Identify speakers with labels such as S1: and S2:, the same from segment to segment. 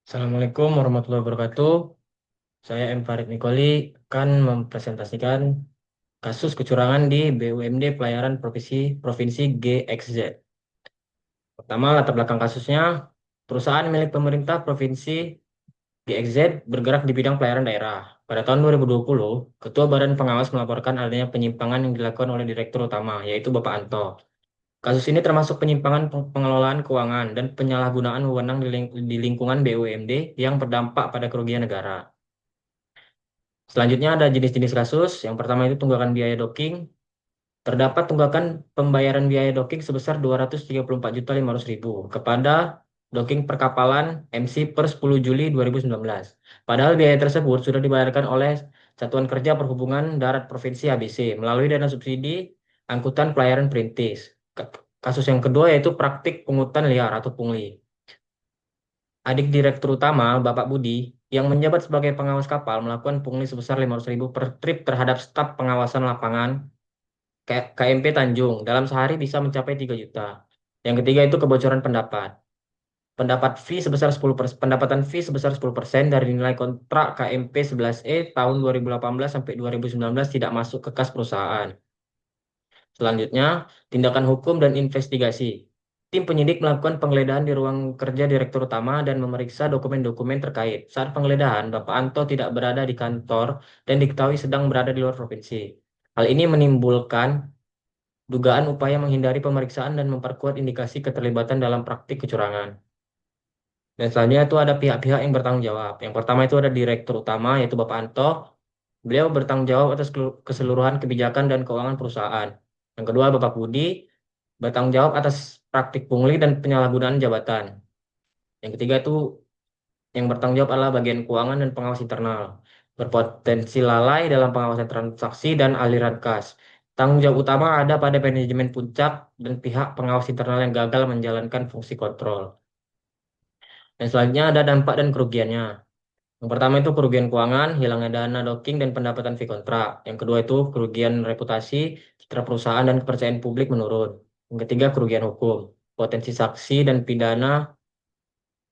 S1: Assalamualaikum warahmatullahi wabarakatuh. Saya M. Farid Nikoli akan mempresentasikan kasus kecurangan di BUMD Pelayaran Provinsi GXZ. Pertama, latar belakang kasusnya, perusahaan milik pemerintah Provinsi GXZ bergerak di bidang pelayaran daerah. Pada tahun 2020, Ketua Badan Pengawas melaporkan adanya penyimpangan yang dilakukan oleh Direktur Utama, yaitu Bapak Anto. Kasus ini termasuk penyimpangan pengelolaan keuangan dan penyalahgunaan wewenang di lingkungan BUMD yang berdampak pada kerugian negara. Selanjutnya ada jenis-jenis kasus. Yang pertama itu tunggakan biaya docking. Terdapat tunggakan pembayaran biaya docking sebesar 234.500.000 kepada docking perkapalan MC per 10 Juli 2019. Padahal biaya tersebut sudah dibayarkan oleh Satuan Kerja Perhubungan Darat Provinsi ABC melalui dana subsidi angkutan pelayaran perintis. Kasus yang kedua yaitu praktik pungutan liar atau pungli. Adik Direktur Utama, Bapak Budi, yang menjabat sebagai pengawas kapal melakukan pungli sebesar 500.000 per trip terhadap staf pengawasan lapangan KMP Tanjung. Dalam sehari bisa mencapai 3 juta. Yang ketiga itu kebocoran pendapat. Pendapatan fee sebesar 10% dari nilai kontrak KMP 11E tahun 2018 sampai 2019 tidak masuk ke kas perusahaan. Selanjutnya, tindakan hukum dan investigasi. Tim penyidik melakukan penggeledahan di ruang kerja Direktur Utama dan memeriksa dokumen-dokumen terkait. Saat penggeledahan, Bapak Anto tidak berada di kantor dan diketahui sedang berada di luar provinsi. Hal ini menimbulkan dugaan upaya menghindari pemeriksaan dan memperkuat indikasi keterlibatan dalam praktik kecurangan. Dan selanjutnya itu ada pihak-pihak yang bertanggung jawab. Yang pertama itu ada Direktur Utama, yaitu Bapak Anto. Beliau bertanggung jawab atas keseluruhan kebijakan dan keuangan perusahaan. Yang kedua, Bapak Budi bertanggung jawab atas praktik pungli dan penyalahgunaan jabatan. Yang ketiga itu yang bertanggung jawab adalah bagian keuangan dan pengawas internal. Berpotensi lalai dalam pengawasan transaksi dan aliran kas. Tanggung jawab utama ada pada manajemen puncak dan pihak pengawas internal yang gagal menjalankan fungsi kontrol. Dan selanjutnya ada dampak dan kerugiannya. Yang pertama itu kerugian keuangan, hilangnya dana docking dan pendapatan fee kontrak. Yang kedua itu kerugian reputasi, citra perusahaan dan kepercayaan publik menurun. Yang ketiga kerugian hukum, potensi saksi dan pidana,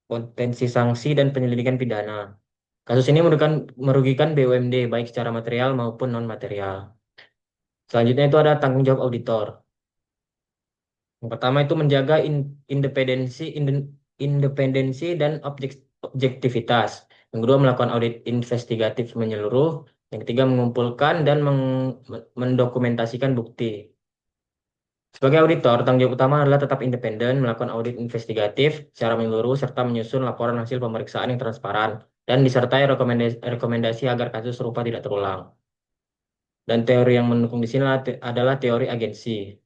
S1: potensi sanksi dan penyelidikan pidana. Kasus ini merugikan BUMD baik secara material maupun non material. Selanjutnya itu ada tanggung jawab auditor. Yang pertama itu menjaga independensi dan objektivitas. Yang kedua melakukan audit investigatif menyeluruh. Yang ketiga mengumpulkan dan mendokumentasikan bukti. Sebagai auditor, tanggung jawab utama adalah tetap independen, melakukan audit investigatif secara menyeluruh, serta menyusun laporan hasil pemeriksaan yang transparan, dan disertai rekomendasi agar kasus serupa tidak terulang. Dan teori yang mendukung di sini adalah teori agensi.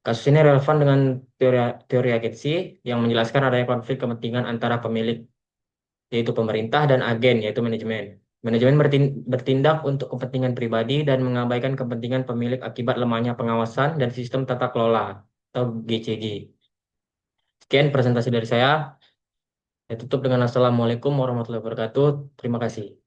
S1: Kasus ini relevan dengan teori, teori agensi yang menjelaskan adanya konflik kepentingan antara pemilik, yaitu pemerintah, dan agen, yaitu manajemen. Manajemen bertindak untuk kepentingan pribadi dan mengabaikan kepentingan pemilik akibat lemahnya pengawasan dan sistem tata kelola atau GCG. Sekian presentasi dari saya. Saya tutup dengan Assalamualaikum warahmatullahi wabarakatuh. Terima kasih.